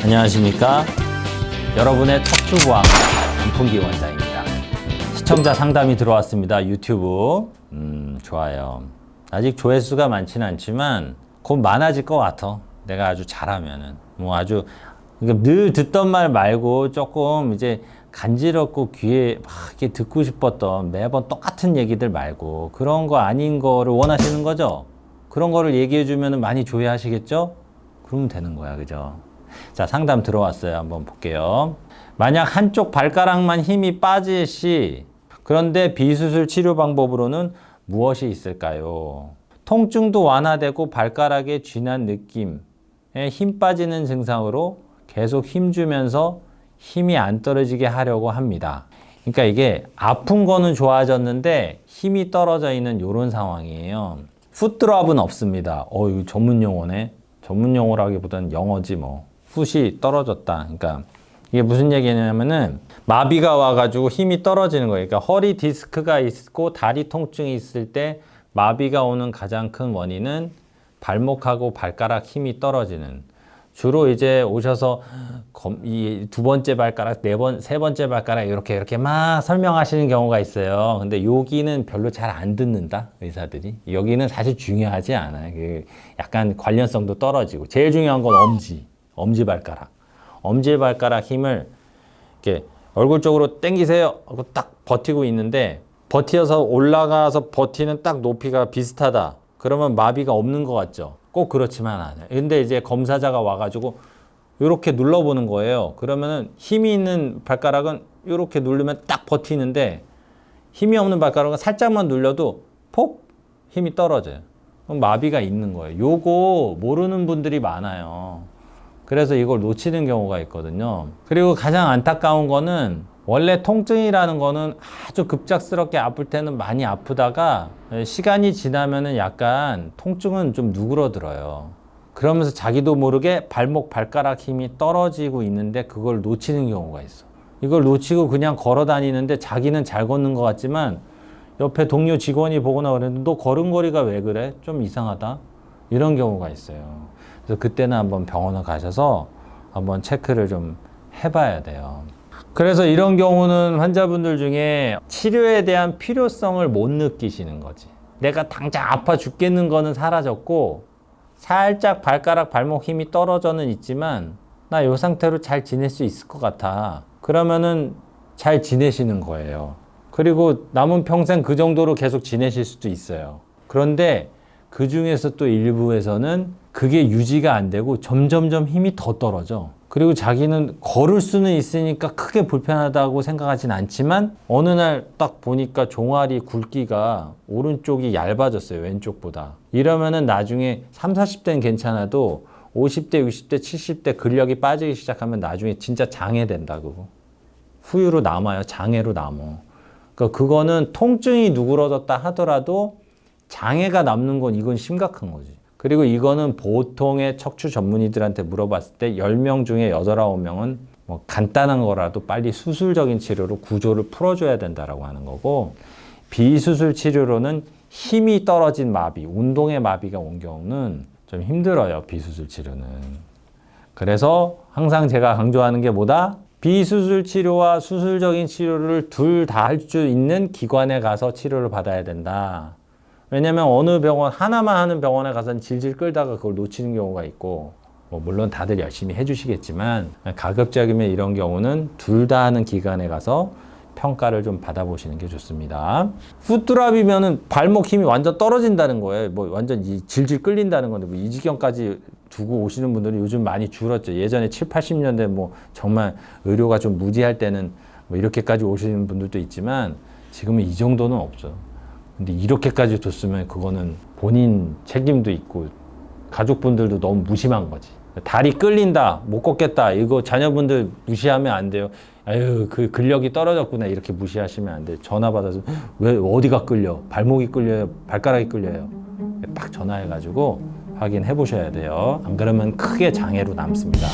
안녕하십니까? 여러분의 척추부항 안풍기 원장입니다. 시청자 상담이 들어왔습니다. 유튜브. 좋아요. 아직 조회수가 많지는 않지만 곧 많아질 것 같아. 내가 아주 잘하면은. 그러니까 늘 듣던 말 말고 조금 이제 간지럽고 귀에 막 이렇게 듣고 싶었던 매번 똑같은 얘기들 말고 그런 거 아닌 거를 원하시는 거죠? 그런 거를 얘기해 주면 많이 조회하시겠죠? 그러면 되는 거야. 그죠? 자, 상담 들어왔어요. 한번 볼게요. 만약 한쪽 발가락만 힘이 빠질 시, 그런데 비수술 치료 방법으로는 무엇이 있을까요? 통증도 완화되고 발가락에 쥐난 느낌에 힘 빠지는 증상으로 계속 힘 주면서 힘이 안 떨어지게 하려고 합니다. 그러니까 이게 아픈 거는 좋아졌는데 힘이 떨어져 있는 이런 상황이에요. 풋드랍은 없습니다. 이거 전문 용어네. 전문 용어라기보다는 영어지 뭐. 풋이 떨어졌다. 그러니까 이게 무슨 얘기냐면은 마비가 와가지고 힘이 떨어지는 거예요. 그러니까 허리 디스크가 있고 다리 통증이 있을 때 마비가 오는 가장 큰 원인은 발목하고 발가락 힘이 떨어지는. 주로 이제 오셔서 이 두 번째 발가락, 세 번째 발가락 이렇게 막 설명하시는 경우가 있어요. 근데 여기는 별로 잘 안 듣는다, 의사들이. 여기는 사실 중요하지 않아요. 약간 관련성도 떨어지고. 제일 중요한 건 엄지 발가락. 엄지 발가락 힘을 이렇게 얼굴 쪽으로 당기세요 하고 딱 버티고 있는데 버티어서 올라가서 버티는 딱 높이가 비슷하다. 그러면 마비가 없는 것 같죠? 꼭 그렇지만 않아요. 근데 이제 검사자가 와가지고 이렇게 눌러보는 거예요. 그러면은 힘이 있는 발가락은 이렇게 누르면 딱 버티는데 힘이 없는 발가락은 살짝만 눌려도 폭 힘이 떨어져요. 그럼 마비가 있는 거예요. 요거 모르는 분들이 많아요. 그래서 이걸 놓치는 경우가 있거든요. 그리고 가장 안타까운 거는 원래 통증이라는 거는 아주 급작스럽게 아플 때는 많이 아프다가 시간이 지나면은 약간 통증은 좀 누그러들어요. 그러면서 자기도 모르게 발가락 힘이 떨어지고 있는데 그걸 놓치는 경우가 있어. 이걸 놓치고 그냥 걸어 다니는데 자기는 잘 걷는 것 같지만 옆에 동료 직원이 보거나 그랬는데 너 걸음걸이가 왜 그래? 좀 이상하다. 이런 경우가 있어요. 그래서 그때는 한번 병원을 가셔서 한번 체크를 좀 해봐야 돼요. 그래서 이런 경우는 환자분들 중에 치료에 대한 필요성을 못 느끼시는 거지. 내가 당장 아파 죽겠는 거는 사라졌고 살짝 발가락, 발목 힘이 떨어져는 있지만 나 이 상태로 잘 지낼 수 있을 것 같아. 그러면은 잘 지내시는 거예요. 그리고 남은 평생 그 정도로 계속 지내실 수도 있어요. 그런데 그 중에서 또 일부에서는 그게 유지가 안 되고 점점점 힘이 더 떨어져. 그리고 자기는 걸을 수는 있으니까 크게 불편하다고 생각하진 않지만 어느 날 딱 보니까 종아리 굵기가 오른쪽이 얇아졌어요. 왼쪽보다. 이러면은 나중에 30, 40대는 괜찮아도 50대, 60대, 70대 근력이 빠지기 시작하면 나중에 진짜 장애 된다고. 후유로 남아요. 장애로 남어. 그러니까 그거는 통증이 누그러졌다 하더라도 장애가 남는 건 이건 심각한 거지. 그리고 이거는 보통의 척추 전문의들한테 물어봤을 때 10명 중에 8, 9명은 뭐 간단한 거라도 빨리 수술적인 치료로 구조를 풀어줘야 된다라고 하는 거고, 비수술 치료로는 힘이 떨어진 마비, 운동의 마비가 온 경우는 좀 힘들어요, 비수술 치료는. 그래서 항상 제가 강조하는 게 뭐다? 비수술 치료와 수술적인 치료를 둘 다 할 수 있는 기관에 가서 치료를 받아야 된다. 왜냐면 어느 병원, 하나만 하는 병원에 가서는 질질 끌다가 그걸 놓치는 경우가 있고, 뭐 물론 다들 열심히 해주시겠지만 가급적이면 이런 경우는 둘 다 하는 기관에 가서 평가를 좀 받아보시는 게 좋습니다. 풋드랍이면은 발목 힘이 완전 떨어진다는 거예요. 뭐 완전 질질 끌린다는 건데 뭐 이 지경까지 두고 오시는 분들이 요즘 많이 줄었죠. 예전에 7, 80년대 뭐 정말 의료가 좀 무지할 때는 뭐 이렇게까지 오시는 분들도 있지만 지금은 이 정도는 없죠. 근데 이렇게까지 뒀으면 그거는 본인 책임도 있고 가족분들도 너무 무심한 거지. 다리 끌린다, 못 걷겠다, 이거 자녀분들 무시하면 안 돼요. 아유, 그 근력이 떨어졌구나, 이렇게 무시하시면 안 돼요. 전화 받아서 왜 어디가 끌려? 발목이 끌려요? 발가락이 끌려요? 딱 전화해가지고 확인해 보셔야 돼요. 안 그러면 크게 장애로 남습니다.